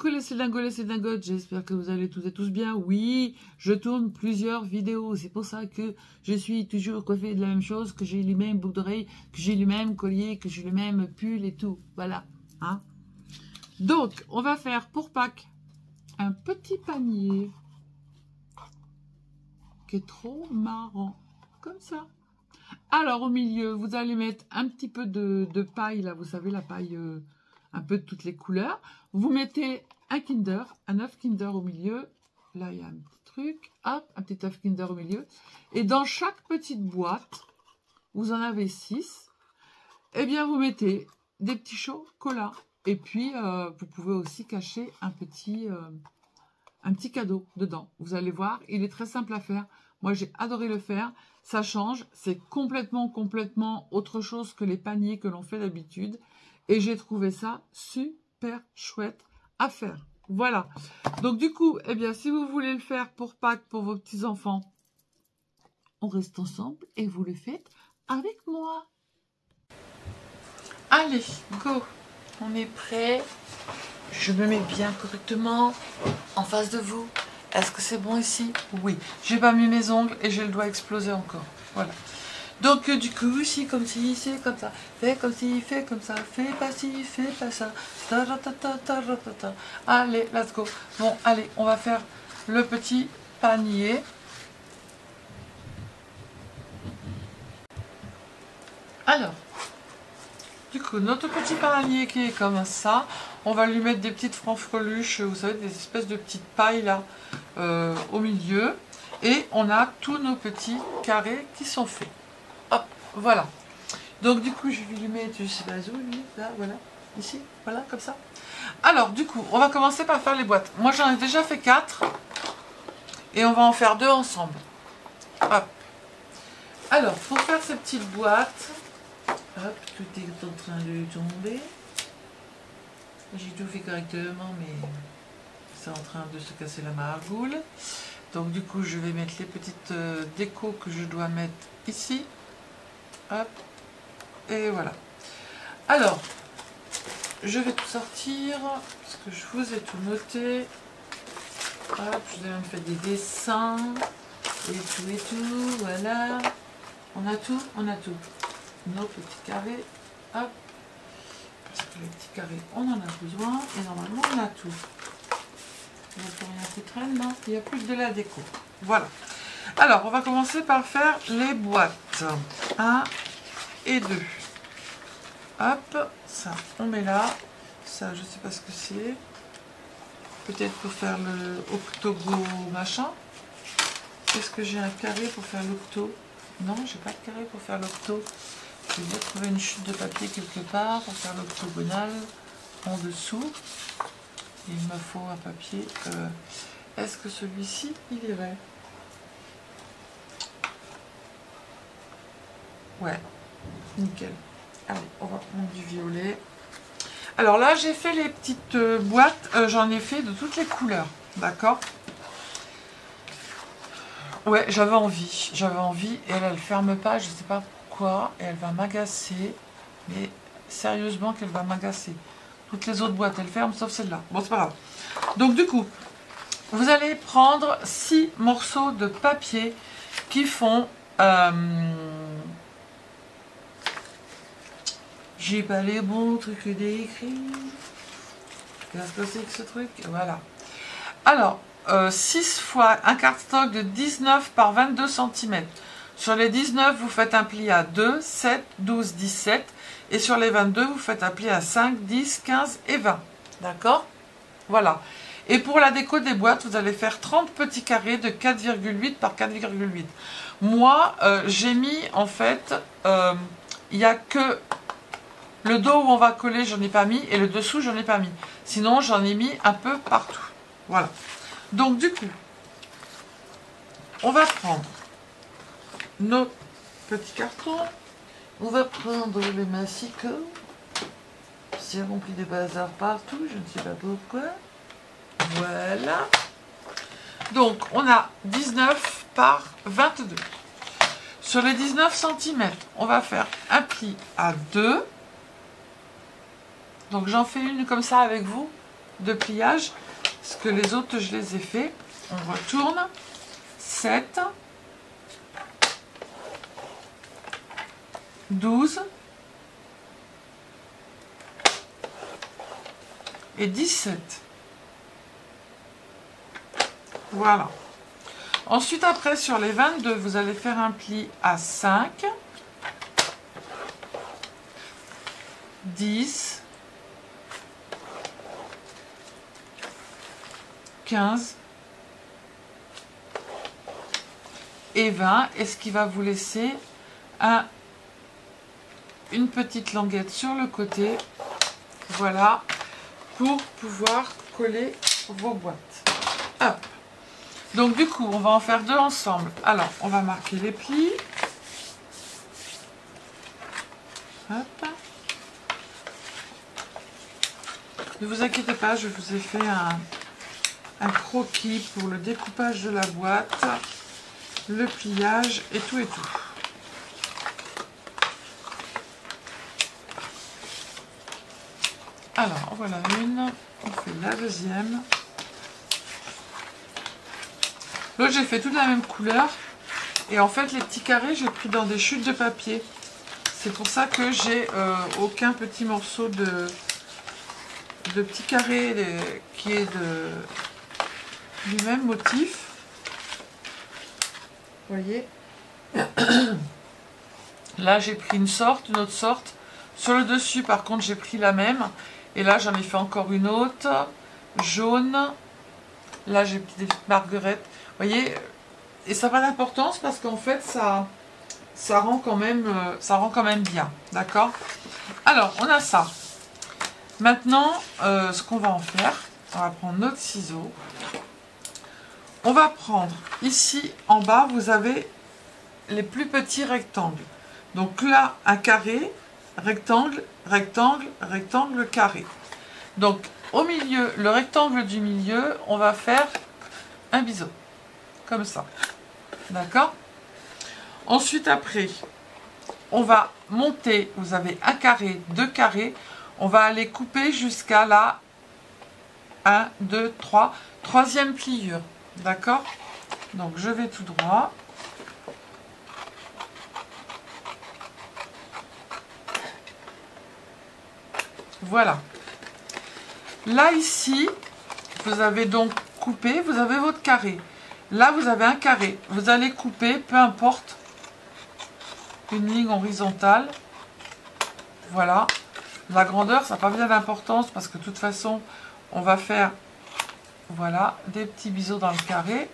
Coucou les Cédingos, les Cédingotes, j'espère que vous allez tous et tous bien. Oui, je tourne plusieurs vidéos, c'est pour ça que je suis toujours coiffée de la même chose, que j'ai les mêmes boucles d'oreilles, que j'ai le même collier, que j'ai le même pull et tout. Voilà. Hein. Donc, on va faire pour Pâques un petit panier qui est trop marrant, comme ça. Alors, au milieu, vous allez mettre un petit peu de paille, là, vous savez, la paille un peu de toutes les couleurs. Vous mettez un œuf Kinder au milieu. Là, il y a un petit truc. Hop, un petit œuf Kinder au milieu. Et dans chaque petite boîte, vous en avez 6. Eh bien, vous mettez des petits chocolats. Et puis, vous pouvez aussi cacher un petit cadeau dedans. Vous allez voir, il est très simple à faire. Moi, j'ai adoré le faire. Ça change. C'est complètement autre chose que les paniers que l'on fait d'habitude. Et j'ai trouvé ça super chouette à faire. Voilà. Donc, du coup, eh bien, si vous voulez le faire pour Pâques, pour vos petits-enfants, on reste ensemble et vous le faites avec moi. Allez, go. On est prêt. Je me mets bien correctement en face de vous. Est-ce que c'est bon ici? Oui. J'ai pas mis mes ongles et j'ai le doigt explosé encore. Voilà. Donc, du coup, ici, comme ci, c'est comme ça. Fais comme ci, fais comme ça. Fais pas ci, fais pas ça. Allez, let's go. Bon, allez, on va faire le petit panier. Alors, du coup, notre petit panier qui est comme ça, on va lui mettre des petites franfreluches, vous savez, des espèces de petites pailles là, au milieu. Et on a tous nos petits carrés qui sont faits. Hop, voilà. Donc du coup, je vais lui mettre, je sais pas où, lui, là, voilà, ici, voilà, comme ça. Alors, du coup, on va commencer par faire les boîtes. Moi, j'en ai déjà fait 4. Et on va en faire 2 ensemble. Hop. Alors, pour faire ces petites boîtes, hop, tout est en train de tomber. J'ai tout fait correctement, mais c'est en train de se casser la margoule. Donc du coup, je vais mettre les petites décos que je dois mettre ici. Hop. Et voilà. Alors, je vais tout sortir, parce que je vous ai tout noté. Hop, je vous ai même fait des dessins. Et tout, voilà. On a tout, on a tout. Nos petits carrés. Hop. Parce que les petits carrés, on en a besoin. Et normalement, on a tout. Il n'y a plus rien qui traîne, non? Il n'y a plus que de la déco. Voilà. Alors, on va commencer par faire les boîtes. 1 et 2. Hop, ça, on met là. Ça, je ne sais pas ce que c'est. Peut-être pour faire le octogo machin. Est-ce que j'ai un carré pour faire l'octo? Non, j'ai pas de carré pour faire l'octo. Je vais trouver une chute de papier quelque part pour faire l'octogonal en dessous. Il me faut un papier. Est-ce que celui-ci, il irait? Ouais, nickel. Allez, on va prendre du violet. Alors là, j'ai fait les petites boîtes. J'en ai fait de toutes les couleurs. D'accord? Ouais, j'avais envie. J'avais envie. Et elle ferme pas. Je sais pas pourquoi. Et elle va m'agacer. Mais sérieusement qu'elle va m'agacer. Toutes les autres boîtes, elles ferment, sauf celle-là. Bon, c'est pas grave. Donc, du coup, vous allez prendre 6 morceaux de papier qui font... J'ai pas les bons trucs d'écrit. Qu'est-ce que c'est que ce truc? Voilà. Alors, 6 fois un cardstock de 19 par 22 cm. Sur les 19, vous faites un pli à 2, 7, 12, 17. Et sur les 22, vous faites un pli à 5, 10, 15 et 20. D'accord? Voilà. Et pour la déco des boîtes, vous allez faire 30 petits carrés de 4,8 par 4,8. Moi, j'ai mis, en fait, il n'y a que le dos où on va coller, j'en ai pas mis. Et le dessous, j'en ai pas mis. Sinon, j'en ai mis un peu partout. Voilà. Donc, du coup, on va prendre nos petits cartons. On va prendre les massicots. C'est rempli de bazar partout, je ne sais pas pourquoi. Voilà. Donc, on a 19 par 22. Sur les 19 cm, on va faire un pli à 2. Donc, j'en fais une comme ça avec vous. de pliage, parce que les autres, je les ai fait. On retourne. 7, 12 et 17. Voilà. Ensuite, après, sur les 22, vous allez faire un pli à 5, 10, 15 et 20, et ce qui va vous laisser une petite languette sur le côté, voilà, pour pouvoir coller vos boîtes. Hop. Donc du coup, on va en faire 2 ensemble. Alors, on va marquer les plis. Hop. Ne vous inquiétez pas, je vous ai fait un croquis pour le découpage de la boîte, le pliage et tout et tout. Alors, voilà une, on fait la deuxième. L'autre, j'ai fait toute la même couleur. Et en fait, les petits carrés, j'ai pris dans des chutes de papier. C'est pour ça que j'ai aucun petit morceau de petits carrés qui est du même motif. Vous voyez. Là, j'ai pris une sorte, une autre sorte. Sur le dessus, par contre, j'ai pris la même. Et là, j'en ai fait encore une autre. Jaune. Là, j'ai pris des marguerites. Vous voyez. Et ça n'a pas d'importance parce qu'en fait, ça rend quand même bien. D'accord? Alors, on a ça. Maintenant, ce qu'on va en faire, on va prendre notre ciseau. On va prendre ici, en bas, vous avez les plus petits rectangles. Donc là, un carré, rectangle, rectangle, rectangle, carré. Donc, au milieu, le rectangle du milieu, on va faire un biseau. Comme ça. D'accord? Ensuite, après, on va monter. Vous avez un carré, 2 carrés. On va aller couper jusqu'à la 1, 2, 3, troisième pliure. D'accord? Donc, je vais tout droit. Voilà. Là, ici, vous avez donc coupé, vous avez votre carré. Là, vous avez un carré. Vous allez couper, peu importe, une ligne horizontale. Voilà. La grandeur, ça n'a pas bien d'importance parce que de toute façon, on va faire, voilà, des petits biseaux dans le carré.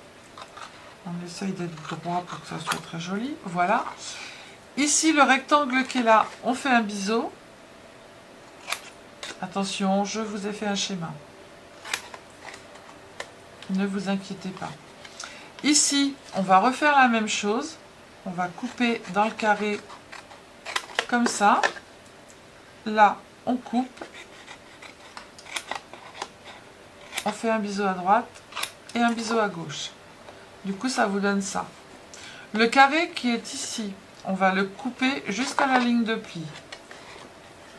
On essaye d'être droit pour que ça soit très joli. Voilà. Ici, le rectangle qui est là, on fait un biseau. Attention, je vous ai fait un schéma. Ne vous inquiétez pas. Ici, on va refaire la même chose. On va couper dans le carré comme ça. Là, on coupe. On fait un biseau à droite et un biseau à gauche. Du coup, ça vous donne ça. Le carré qui est ici, on va le couper jusqu'à la ligne de pli.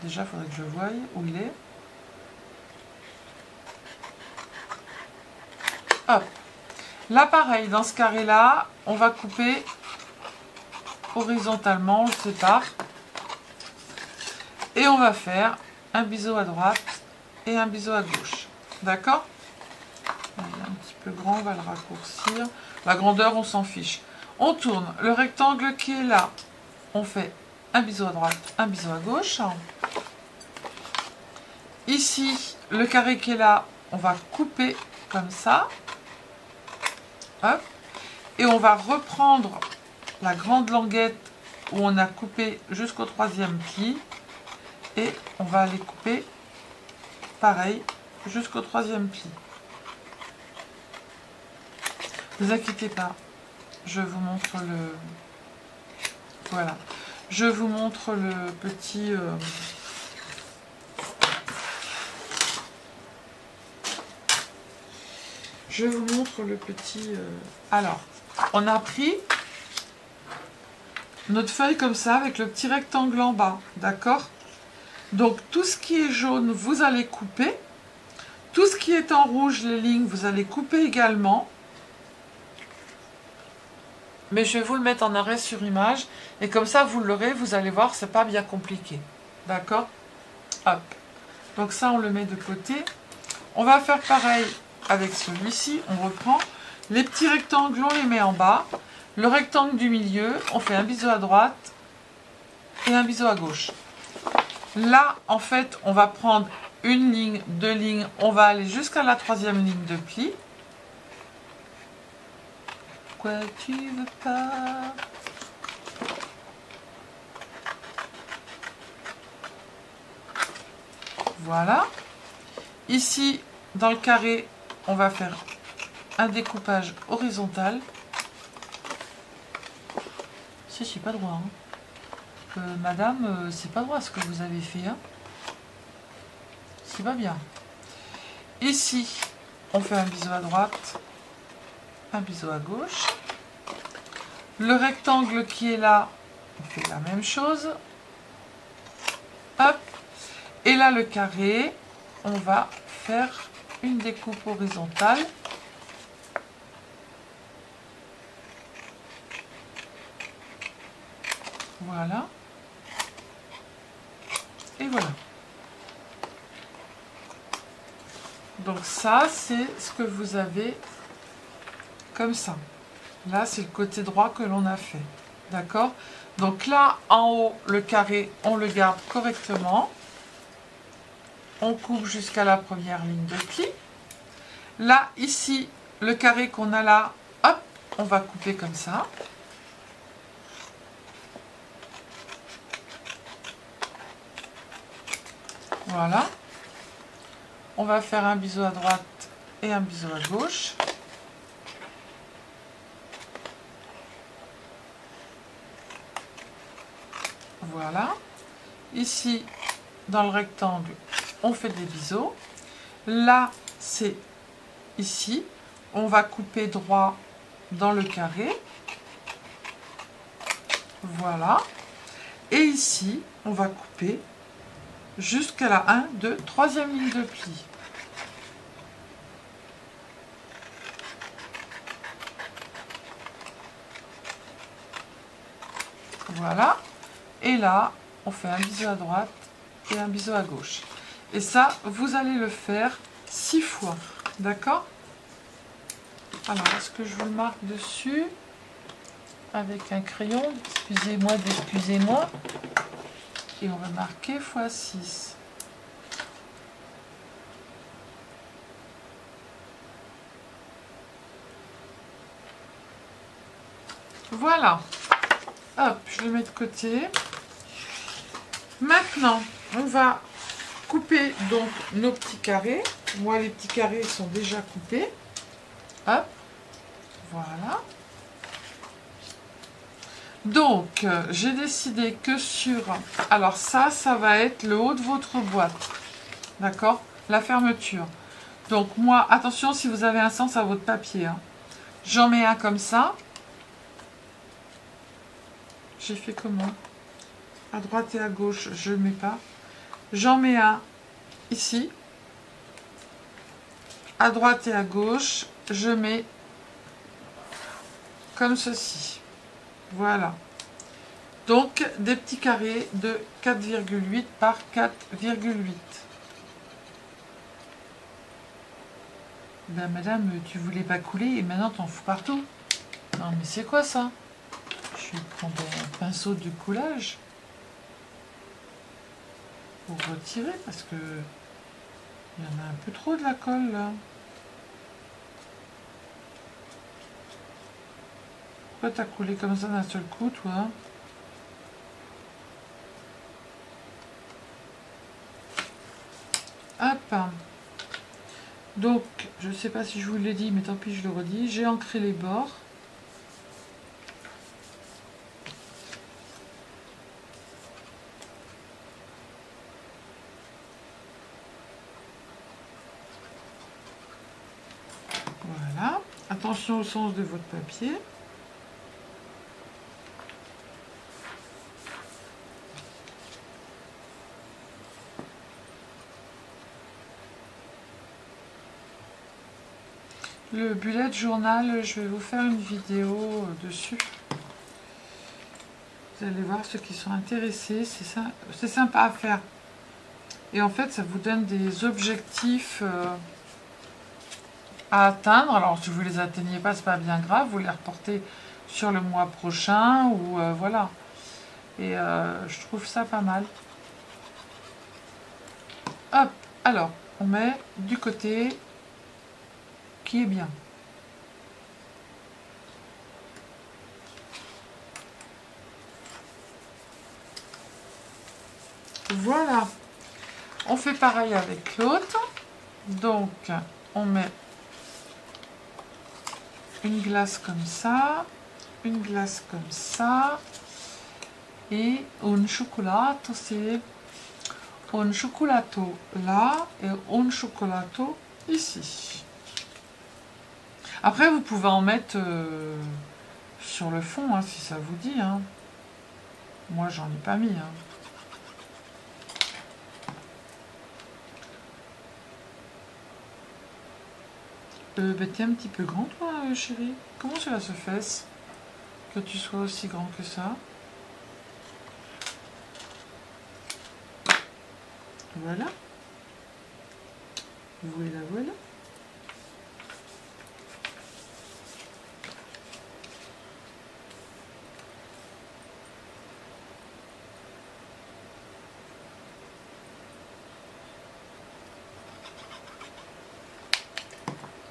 Déjà, il faudrait que je voie où il est. Hop. Là, pareil, dans ce carré-là, on va couper horizontalement, on le sépare. Et on va faire un biseau à droite et un biseau à gauche. D'accord? Il est un petit peu grand, on va le raccourcir. La grandeur, on s'en fiche. On tourne. Le rectangle qui est là, on fait un biseau à droite, un biseau à gauche. Ici, le carré qui est là, on va couper comme ça. Hop. Et on va reprendre la grande languette où on a coupé jusqu'au troisième pli. Et on va aller couper pareil jusqu'au troisième pli. Ne vous inquiétez pas. Je vous montre le... Voilà. Je vous montre le petit... Je vous montre le petit... Alors, on a pris notre feuille comme ça avec le petit rectangle en bas. D'accord? Donc, tout ce qui est jaune, vous allez couper. Tout ce qui qui est en rouge, les lignes, vous allez couper également. Mais je vais vous le mettre en arrêt sur image. Et comme ça, vous l'aurez, vous allez voir, c'est pas bien compliqué. D'accord? Hop. Donc ça, on le met de côté. On va faire pareil avec celui-ci. On reprend. Les petits rectangles, on les met en bas. Le rectangle du milieu, on fait un biseau à droite et un biseau à gauche. Là, en fait, on va prendre une ligne, deux lignes. On va aller jusqu'à la troisième ligne de pli. Quoi tu veux pas? Voilà. Ici, dans le carré, on va faire un découpage horizontal. C'est pas droit. Hein. Madame, c'est pas droit ce que vous avez fait. Hein. C'est pas bien. Ici, on fait un biseau à droite, un biseau à gauche. Le rectangle qui est là, on fait la même chose. Hop. Et là, le carré, on va faire une découpe horizontale. Voilà. Et voilà. Donc ça, c'est ce que vous avez comme ça. Là, c'est le côté droit que l'on a fait. D'accord? Donc là, en haut, le carré, on le garde correctement. On coupe jusqu'à la première ligne de pli. Là, ici, le carré qu'on a là, hop, on va couper comme ça. Voilà. On va faire un biseau à droite et un biseau à gauche. Voilà. Ici, dans le rectangle, on fait des biseaux. Là, c'est ici. On va couper droit dans le carré. Voilà. Et ici, on va couper jusqu'à la 1, 2, 3e ligne de pli. Voilà. Et là, on fait un biseau à droite et un biseau à gauche. Et ça, vous allez le faire 6 fois. D'accord? Alors, est-ce que je vous le marque dessus avec un crayon? Excusez-moi d'excusez-moi. Et on va marquer x 6. Voilà. Hop, je le mets de côté. Maintenant, on va couper donc nos petits carrés. Moi, les petits carrés sont déjà coupés. Hop, voilà. Donc, j'ai décidé que sur... Alors ça va être le haut de votre boîte. D'accord? La fermeture. Donc moi, attention si vous avez un sens à votre papier. Hein. J'en mets un comme ça. J'ai fait comment? À droite et à gauche, je ne mets pas. J'en mets un ici. À droite et à gauche, je mets comme ceci. Voilà. Donc, des petits carrés de 4,8 par 4,8. Ben, madame, tu voulais pas couler et maintenant t'en fous partout. Non, mais c'est quoi ça? Je vais prendre un pinceau de coulage pour retirer parce que il y en a un peu trop de la colle là. Pourquoi t'as coulé comme ça d'un seul coup, toi? Hop. Donc, je ne sais pas si je vous l'ai dit, mais tant pis, je le redis. J'ai ancré les bords. Voilà. Attention au sens de votre papier. Le bullet journal, je vais vous faire une vidéo dessus. Vous allez voir ceux qui sont intéressés, c'est sympa à faire. Et en fait, ça vous donne des objectifs à atteindre. Alors, si vous ne les atteignez pas, c'est pas bien grave. Vous les reportez sur le mois prochain ou voilà. Et je trouve ça pas mal. Hop, alors, on met du côté qui est bien. Voilà. On fait pareil avec l'autre. Donc, on met une glace comme ça, une glace comme ça, et un cioccolato, c'est un cioccolato là et un cioccolato ici. Après, vous pouvez en mettre sur le fond, hein, si ça vous dit. Hein. Moi, j'en ai pas mis. Hein. T'es un petit peu grand, toi, chérie. Comment cela se fait que tu sois aussi grand que ça? Voilà. Voilà, voilà.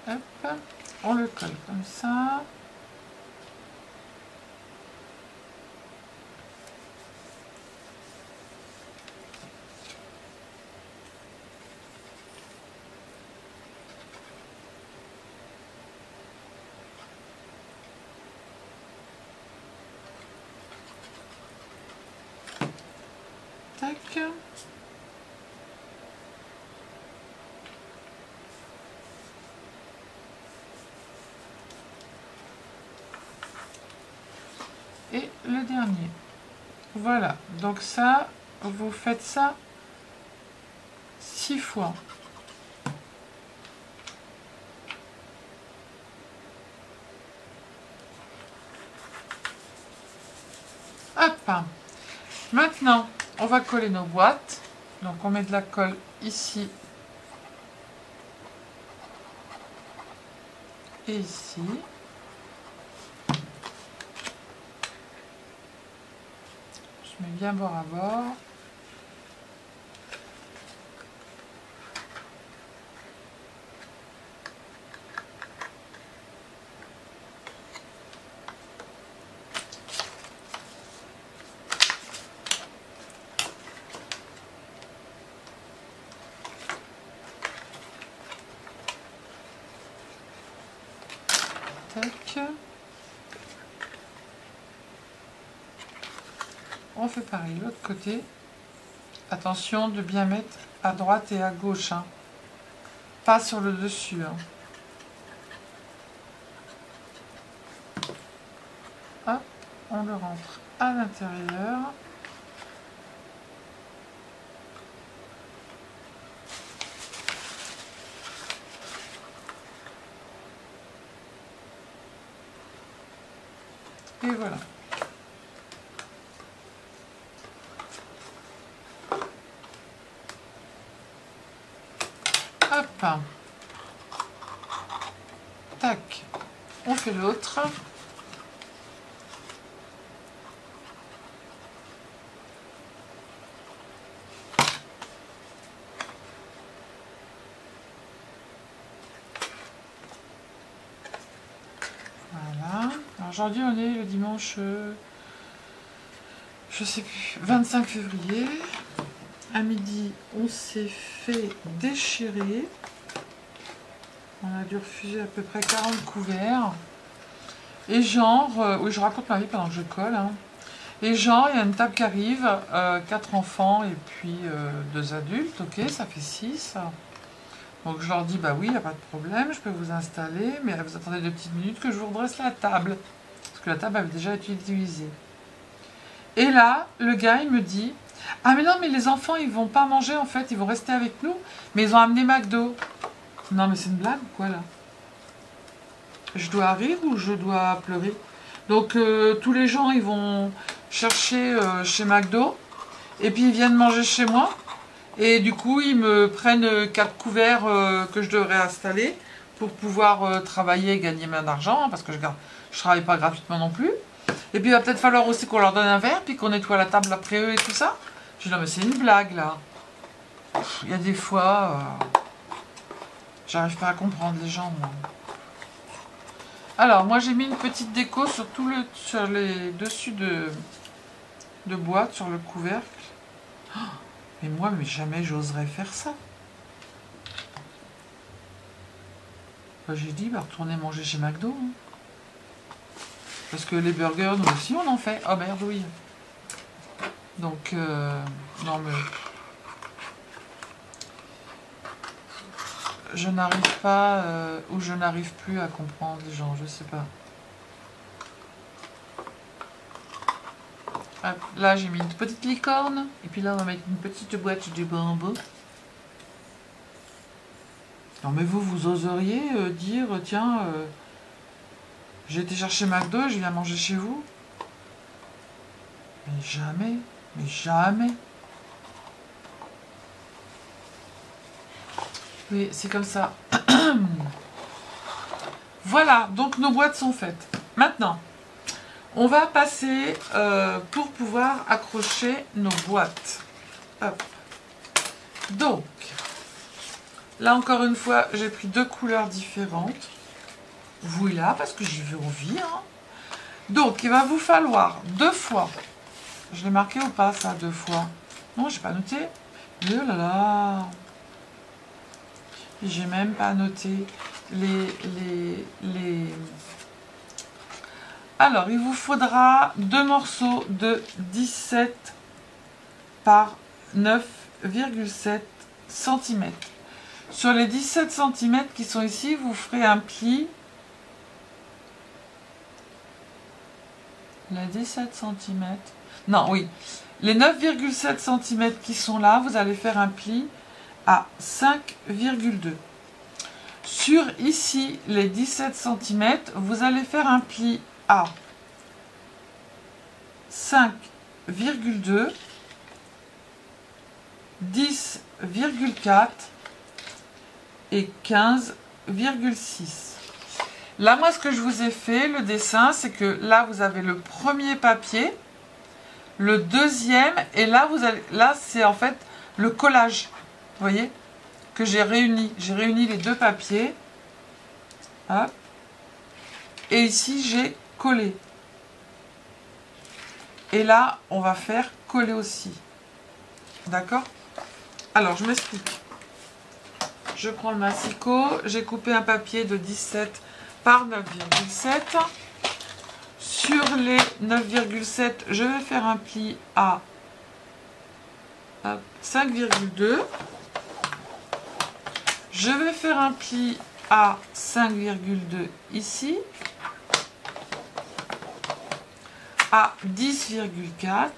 Hop, on le colle comme ça. Tac. Et le dernier. Voilà, donc ça, vous faites ça 6 fois. Hop. Maintenant, on va coller nos boîtes. Donc on met de la colle ici et ici. Je mets bien bord à bord. Tac. On fait pareil de l'autre côté. Attention de bien mettre à droite et à gauche. Hein. Pas sur le dessus. Hein. Hop, on le rentre à l'intérieur. Et voilà. Hop. Tac. On fait l'autre. Voilà. Alors aujourd'hui on est le dimanche, je sais plus, 25 février. À midi, on s'est fait déchirer. On a dû refuser à peu près 40 couverts. Et genre, oui, je raconte ma vie pendant que je colle. Hein. Et genre, il y a une table qui arrive, 4 enfants et puis 2 adultes. Ok, ça fait 6. Donc je leur dis, bah oui, il n'y a pas de problème, je peux vous installer. Mais vous attendez 2 petites minutes que je vous redresse la table. Parce que la table avait déjà été utilisée. Et là, le gars, il me dit... Ah mais non, mais les enfants, ils vont pas manger en fait, ils vont rester avec nous. Mais ils ont amené McDo. Non mais c'est une blague ou quoi là? Je dois rire ou je dois pleurer? Donc tous les gens ils vont chercher chez McDo et puis ils viennent manger chez moi et du coup ils me prennent 4 couverts que je devrais installer pour pouvoir travailler et gagner mon argent hein, parce que je travaille pas gratuitement non plus. Et puis il va peut-être falloir aussi qu'on leur donne un verre puis qu'on nettoie la table après eux et tout ça. Je dis non mais c'est une blague là. Il y a des fois j'arrive pas à comprendre les gens moi. Alors, moi j'ai mis une petite déco sur sur les dessus de boîte, sur le couvercle. Oh, mais moi, mais jamais j'oserais faire ça. Bah, j'ai dit, bah, retournez manger chez McDo. Hein. Parce que les burgers, nous aussi, on en fait. Oh merde, oui. Donc, non mais... Je n'arrive pas, ou je n'arrive plus à comprendre les gens, je sais pas. Hop, là j'ai mis une petite licorne, et puis là on va mettre une petite boîte de bambou. Non mais vous oseriez dire, tiens, j'ai été chercher McDo et je viens manger chez vous? Mais jamais, mais jamais. Oui, c'est comme ça. Voilà, donc nos boîtes sont faites. Maintenant, on va passer pour pouvoir accrocher nos boîtes. Hop. Donc, là encore une fois, j'ai pris 2 couleurs différentes. Voilà, parce que j'y vais envie. Hein. Donc, il va vous falloir 2 fois. Je l'ai marqué ou pas, ça, 2 fois? Non, j'ai pas noté. Oh là là. J'ai même pas noté les... Alors, il vous faudra 2 morceaux de 17 par 9,7 cm. Sur les 17 cm qui sont ici, vous ferez un pli. Les 17 cm. Non, oui. Les 9,7 cm qui sont là, vous allez faire un pli à 5,2. Sur ici, les 17 cm, vous allez faire un pli à 5,2, 10,4 et 15,6. Là, moi, ce que je vous ai fait, le dessin, c'est que là, vous avez le premier papier, le deuxième, et là, là, c'est en fait le collage. Vous voyez, que j'ai réuni. J'ai réuni les 2 papiers. Hop. Et ici, j'ai collé. Et là, on va faire coller aussi. D'accord? Alors, je m'explique. Je prends le massicot. J'ai coupé un papier de 17 par 9,7. Sur les 9,7, je vais faire un pli à 5,2. Je vais faire un pli à 5,2 ici, à 10,4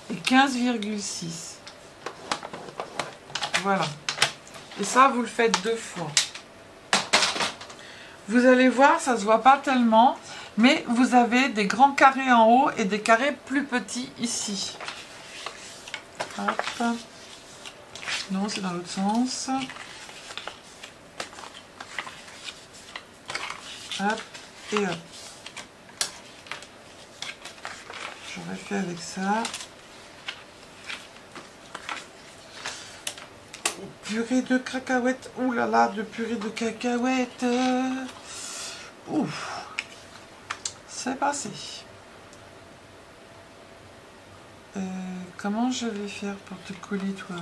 et 15,6. Voilà. Et ça, vous le faites 2 fois. Vous allez voir, ça ne se voit pas tellement, mais vous avez des grands carrés en haut et des carrés plus petits ici. Hop. Non, c'est dans l'autre sens. Hop et hop. J'aurais fait avec ça. Purée de cacahuètes. Ouh là là, de purée de cacahuètes. Ouf. C'est passé. Comment je vais faire pour te coller, toi?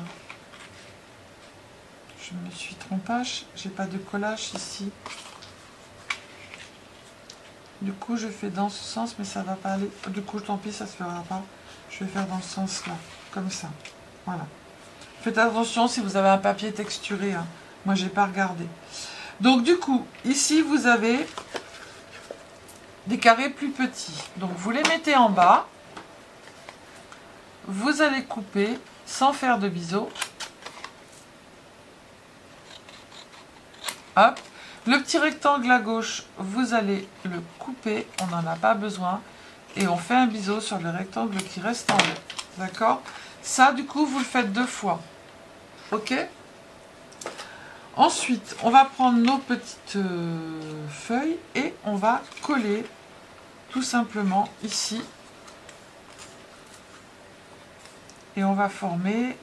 Je me suis trompée, j'ai pas de collage ici. Du coup, je fais dans ce sens, mais ça va pas aller. Du coup, tant pis, ça se fera pas. Je vais faire dans ce sens-là, comme ça. Voilà. Faites attention si vous avez un papier texturé. Hein. Moi, j'ai pas regardé. Donc, du coup, ici, vous avez des carrés plus petits. Donc, vous les mettez en bas. Vous allez couper sans faire de biseau. Hop. Le petit rectangle à gauche, vous allez le couper, on n'en a pas besoin. Et on fait un biseau sur le rectangle qui reste en haut. D'accord? Ça, du coup, vous le faites 2 fois. Ok? Ensuite, on va prendre nos petites feuilles et on va coller tout simplement ici. Et on va former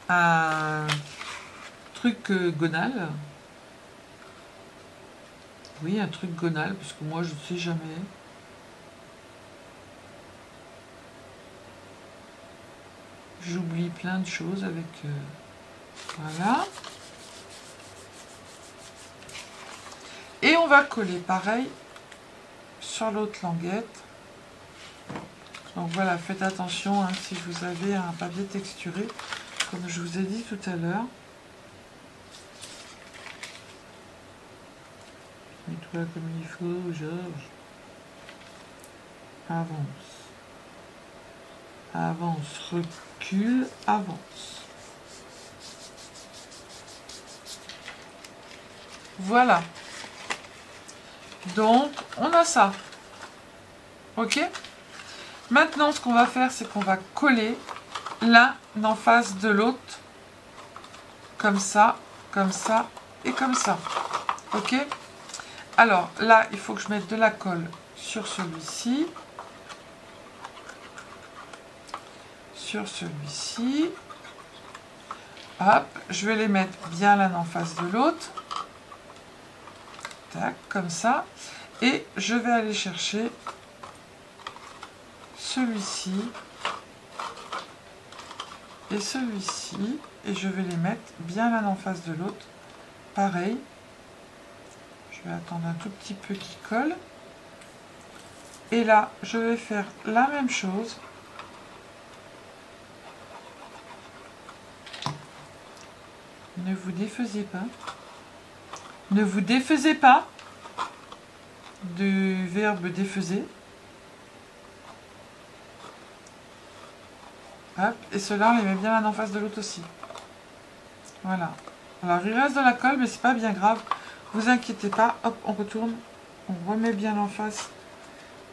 un truc gonal. Oui, un truc gonal, parce que moi, je ne sais jamais. J'oublie plein de choses avec... voilà. Et on va coller pareil sur l'autre languette. Donc voilà, faites attention hein, si vous avez un papier texturé, comme je vous ai dit tout à l'heure. Mets-toi comme il faut, Georges. Avance. Avance, recule, avance. Voilà. Donc, on a ça. Ok? Maintenant, ce qu'on va faire, c'est qu'on va coller l'un en face de l'autre. Comme ça et comme ça. Ok? Alors, là, il faut que je mette de la colle sur celui-ci. Sur celui-ci. Hop, je vais les mettre bien l'un en face de l'autre. Tac, comme ça. Et je vais aller chercher celui-ci et celui-ci. Et je vais les mettre bien l'un en face de l'autre. Pareil. Je vais attendre un tout petit peu qu'il colle. Et là, je vais faire la même chose. Ne vous défaisez pas. Ne vous défaisez pas du verbe défaiser. Hop, et ceux-là, on les met bien l'un en face de l'autre aussi. Voilà. Alors, il reste de la colle, mais c'est pas bien grave. Vous inquiétez pas. Hop, on retourne. On remet bien en face.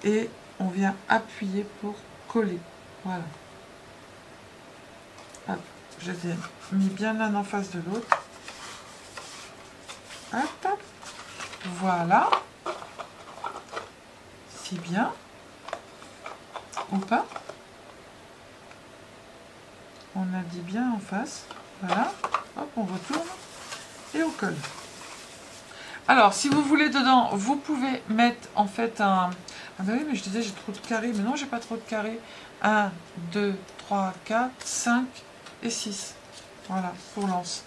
Et on vient appuyer pour coller. Voilà. Hop, je les ai mis bien l'un en face de l'autre. Hop. Voilà. Si bien. Ou pas. On a dit bien en face. Voilà. Hop, on retourne. Et on colle. Alors, si vous voulez dedans, vous pouvez mettre en fait un... Ah bah oui, mais je disais j'ai trop de carrés. Mais non, j'ai pas trop de carrés. 1, 2, 3, 4, 5 et 6. Voilà, pour l'anse.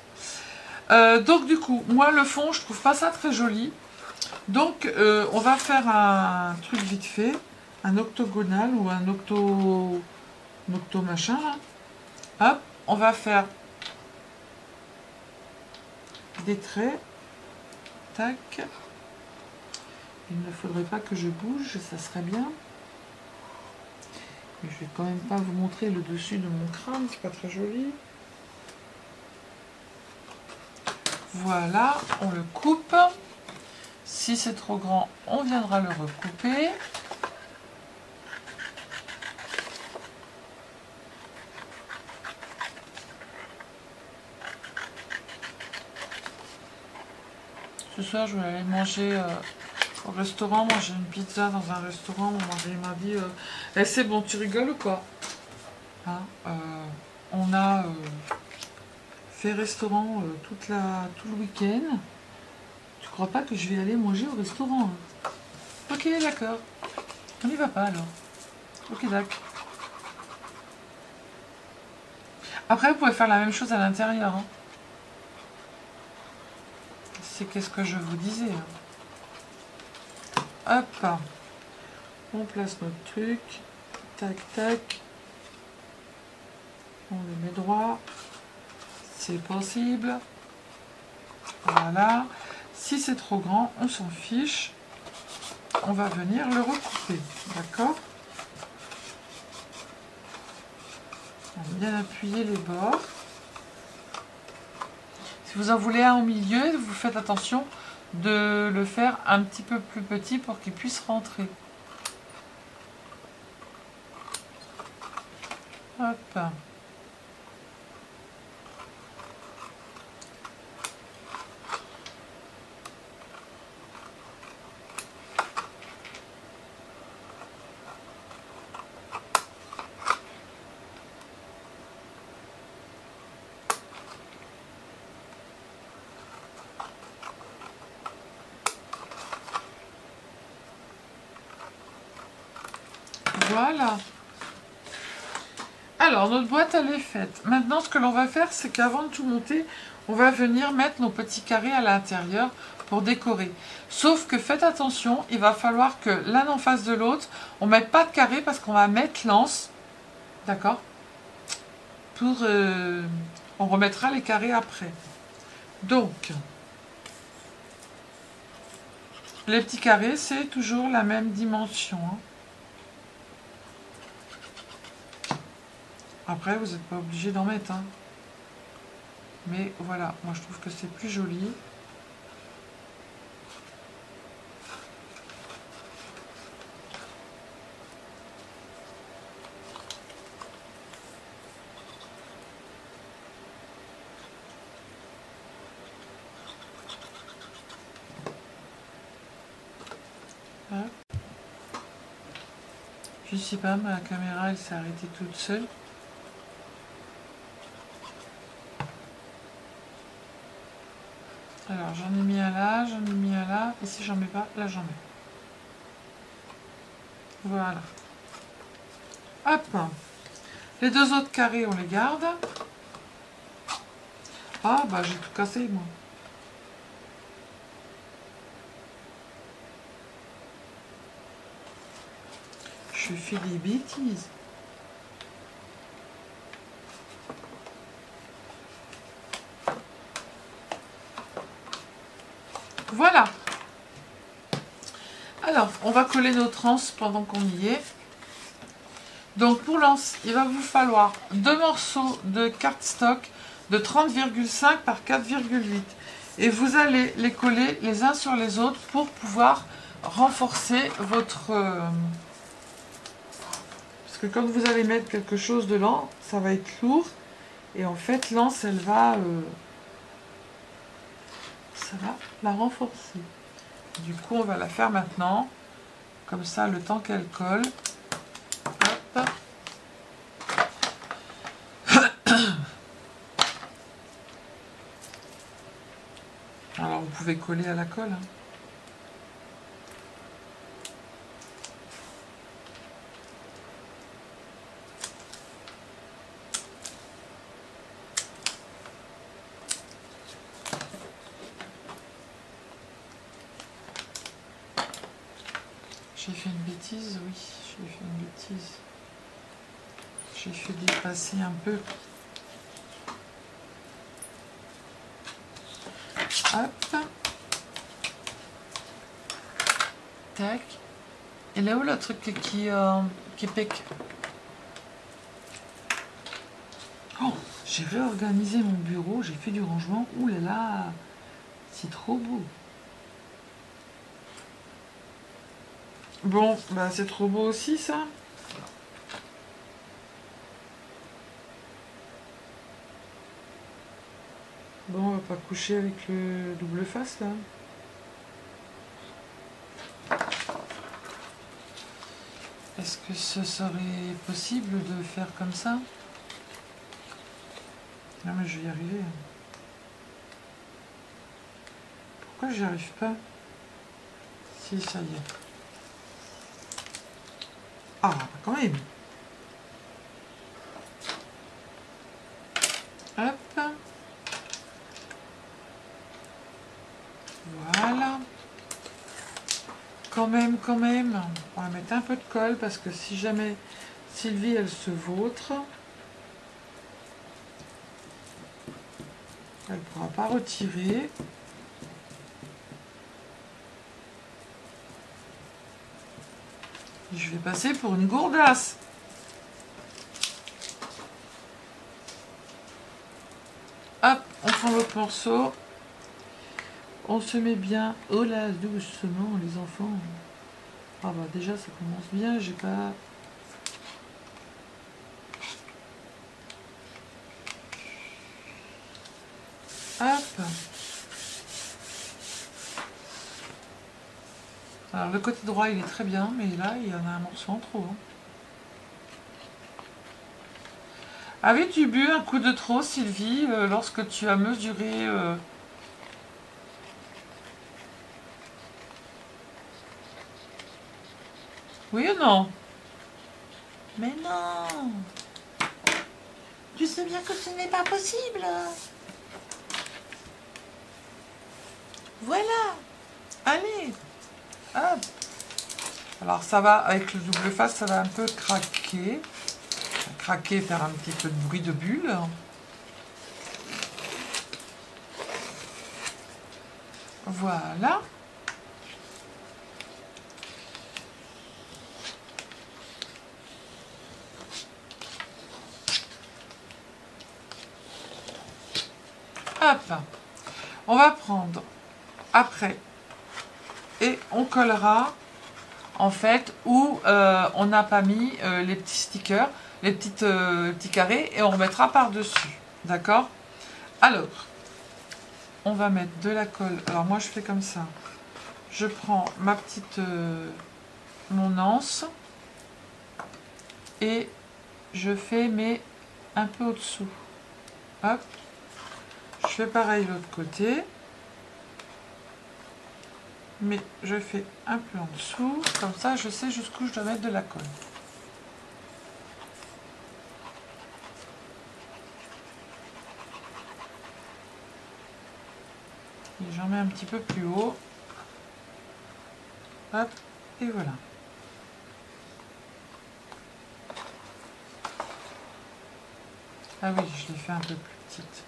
Donc du coup, moi le fond, je trouve pas ça très joli. Donc on va faire un truc vite fait. Un octogonal ou un octo machin là. Hop, on va faire des traits. Tac. Il ne faudrait pas que je bouge, ça serait bien. Mais je vais quand même pas vous montrer le dessus de mon crâne, c'est pas très joli. Voilà, on le coupe. Si c'est trop grand, on viendra le recouper. Ce soir, je vais aller manger au restaurant, manger une pizza dans un restaurant. Mon mari m'a dit eh, c'est bon, tu rigoles ou quoi hein, on a fait restaurant tout le week-end. Tu crois pas que je vais aller manger au restaurant hein? Ok, d'accord. On n'y va pas alors. Ok, d'accord. Après, vous pouvez faire la même chose à l'intérieur. Hein. C'est qu'est-ce que je vous disais. Hein. Hop. On place notre truc. Tac, tac. On le met droit. C'est possible. Voilà. Si c'est trop grand, on s'en fiche. On va venir le recouper. D'accord? On va bien appuyer les bords. Si vous en voulez un au milieu, vous faites attention de le faire un petit peu plus petit pour qu'il puisse rentrer. Hop. Voilà. Alors, notre boîte, elle est faite. Maintenant, ce que l'on va faire, c'est qu'avant de tout monter, on va venir mettre nos petits carrés à l'intérieur pour décorer. Sauf que faites attention, il va falloir que l'un en face de l'autre, on ne mette pas de carré parce qu'on va mettre l'anse. D'accord? On remettra les carrés après. Donc, les petits carrés, c'est toujours la même dimension. Après, vous n'êtes pas obligé d'en mettre. Mais voilà, moi je trouve que c'est plus joli. Je sais pas, ma caméra elle s'est arrêtée toute seule. Alors j'en ai mis un là, j'en ai mis un là, et si j'en mets pas, là j'en mets. Voilà. Hop. Les deux autres carrés on les garde. Ah bah j'ai tout cassé moi. Je fais des bêtises. Voilà. Alors, on va coller notre anse pendant qu'on y est. Donc pour l'anse, il va vous falloir 2 morceaux de cardstock de 30,5 par 4,8. Et vous allez les coller les uns sur les autres pour pouvoir renforcer votre... Parce que quand vous allez mettre quelque chose dedans, ça va être lourd. Et en fait, l'anse, elle va... ça va la renforcer. Du coup, on va la faire maintenant. Comme ça, le temps qu'elle colle. Hop. Alors, vous pouvez coller à la colle. J'ai fait une bêtise, oui, j'ai fait une bêtise. J'ai fait dépasser un peu. Hop. Tac. Et là où le truc qui pique. Oh, j'ai réorganisé mon bureau, j'ai fait du rangement. Ouh là là, c'est trop beau. Bon, bah c'est trop beau aussi ça. Bon, on va pas coucher avec le double face là. Est-ce que ce serait possible de faire comme ça? Non mais je vais y arriver. Pourquoi j'y arrive pas? Si, ça y est. Ah, quand même. Hop. Voilà. Quand même. On va mettre un peu de colle parce que si jamais Sylvie, elle se vautre, elle ne pourra pas retirer. Je vais passer pour une gourdasse. Hop. on prend l'autre morceau. On se met bien. Oh là, doucement, les enfants. Ah bah déjà, ça commence bien. J'ai pas... Hop. Alors, le côté droit, il est très bien, mais là, il y en a un morceau en trop. Hein. Avais-tu bu un coup de trop, Sylvie, lorsque tu as mesuré... Oui ou non? Mais non! Tu sais bien que ce n'est pas possible! Voilà! Allez! Hop! Alors ça va, avec le double face, ça va un peu craquer. Craquer, faire un petit peu de bruit de bulle. Voilà. Hop! On va prendre après et on collera en fait où on n'a pas mis les petits stickers, les petits carrés, et on remettra par dessus, d'accord? Alors on va mettre de la colle. Alors moi je fais comme ça, je prends ma petite mon anse et je fais mais un peu au dessous. Hop, je fais pareil de l'autre côté. Mais je fais un peu en dessous, comme ça je sais jusqu'où je dois mettre de la colle. Et j'en mets un petit peu plus haut. Hop, et voilà. Ah oui, je l'ai fait un peu plus petite.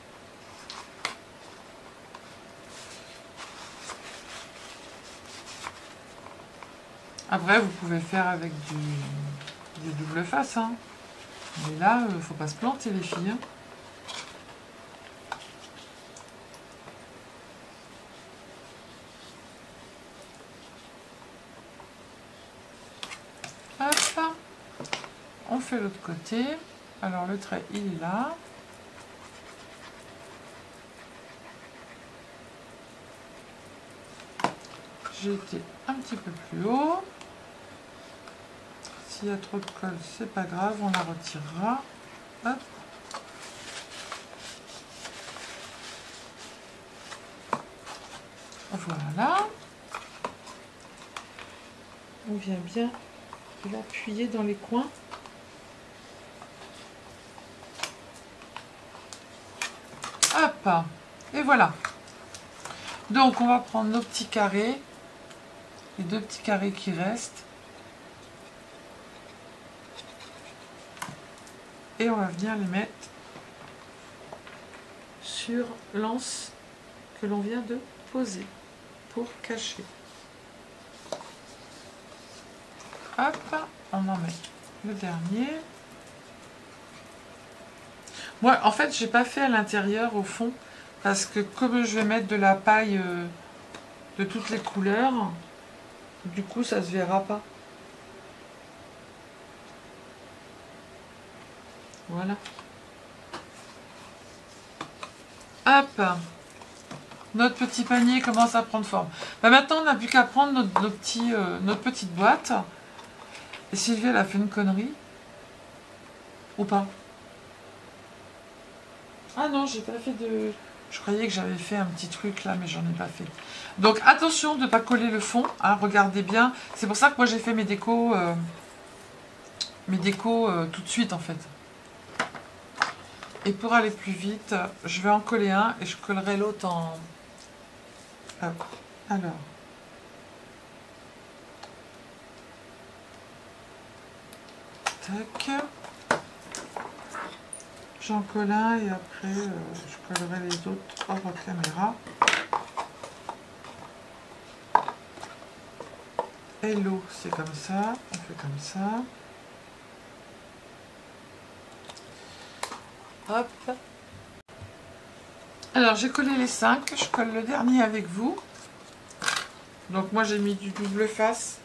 Après, vous pouvez faire avec du double face. Hein. Mais là, faut pas se planter, les filles. Hein. Hop. On fait l'autre côté. Alors, le trait, il est là. J'ai été un petit peu plus haut. S'il y a trop de colle, c'est pas grave, on la retirera. Hop. Voilà. On vient bien l'appuyer dans les coins. Hop. Et voilà. Donc on va prendre nos petits carrés. Les deux petits carrés qui restent. Et on va venir les mettre sur l'anse que l'on vient de poser pour cacher. Hop, on en met le dernier. Moi, en fait, j'ai pas fait à l'intérieur au fond parce que comme je vais mettre de la paille de toutes les couleurs, du coup, ça se verra pas. Voilà. Hop. Notre petit panier commence à prendre forme. Bah maintenant, on n'a plus qu'à prendre notre petite boîte. Et Sylvie, elle a fait une connerie. Ou pas? Ah non, j'ai pas fait de... Je croyais que j'avais fait un petit truc là, mais j'en ai pas fait. Donc attention de ne pas coller le fond. Hein, regardez bien. C'est pour ça que moi j'ai fait mes décos tout de suite en fait. Et pour aller plus vite, je vais en coller un et je collerai l'autre en... Hop. Alors. Tac. J'en colle un et après je collerai les autres hors caméra. Hello, c'est comme ça. On fait comme ça. Hop. Alors j'ai collé les 5, je colle le dernier avec vous. Donc moi j'ai mis du double face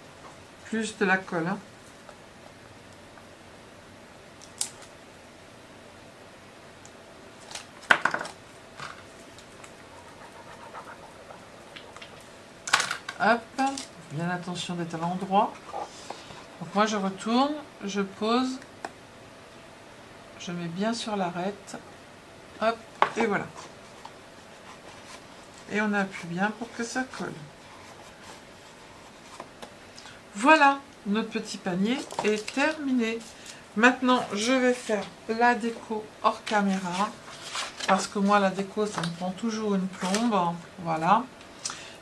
plus de la colle. Hein. Hop, bien attention d'être à l'endroit. Donc moi je retourne, je pose, je mets bien sur l'arête. Hop, et voilà. Et on appuie bien pour que ça colle. Voilà, notre petit panier est terminé. Maintenant, je vais faire la déco hors caméra. Parce que moi, la déco, ça me prend toujours une plombe. Voilà.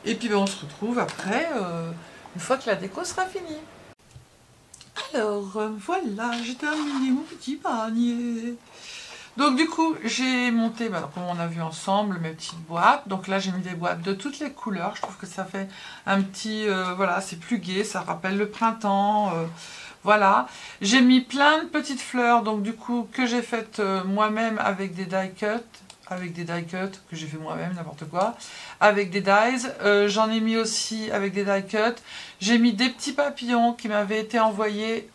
Et puis, ben, on se retrouve après, une fois que la déco sera finie. Alors, voilà, j'ai terminé mon petit panier. Donc du coup, j'ai monté, comme on a vu ensemble, mes petites boîtes. Donc là, j'ai mis des boîtes de toutes les couleurs. Je trouve que ça fait un petit... voilà, c'est plus gai, ça rappelle le printemps. Voilà. J'ai mis plein de petites fleurs, donc du coup, que j'ai faites moi-même avec des die cuts. Avec des die cuts, que j'ai fait moi-même, n'importe quoi. Avec des dies. J'en ai mis aussi avec des die cuts. J'ai mis des petits papillons qui m'avaient été envoyés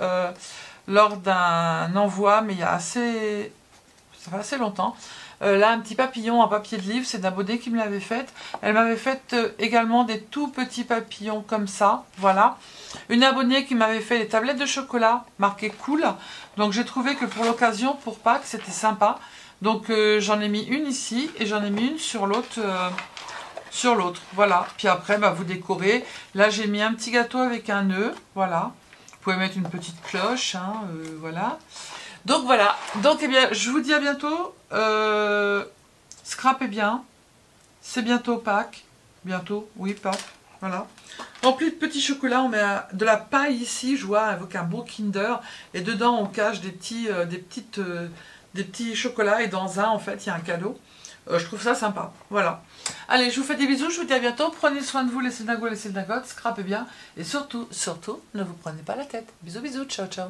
lors d'un envoi, mais il y a assez... Ça fait assez longtemps. Là, un petit papillon en papier de livre, c'est d'abonnée qui me l'avait fait. Elle m'avait fait également des tout petits papillons comme ça. Voilà. Une abonnée qui m'avait fait des tablettes de chocolat marquées cool. Donc j'ai trouvé que pour l'occasion, pour Pâques, c'était sympa. Donc j'en ai mis une ici et j'en ai mis une sur l'autre. Voilà. Puis après, vous décorez. Là, j'ai mis un petit gâteau avec un nœud. Voilà. Vous pouvez mettre une petite cloche. Hein, voilà. Donc voilà, donc eh bien, je vous dis à bientôt. Scrapez bien. C'est bientôt Pâques. Bientôt, oui, Pâques. Voilà. Rempli de petits chocolats, on met de la paille ici, je vois, avec un beau Kinder. Et dedans, on cache des petits chocolats. Et dans un, en fait, il y a un cadeau. Je trouve ça sympa. Voilà. Allez, je vous fais des bisous, je vous dis à bientôt. Prenez soin de vous, laissez le dingo, laissez le dingote, scrapez bien. Et surtout, surtout, ne vous prenez pas la tête. Bisous, bisous, ciao, ciao.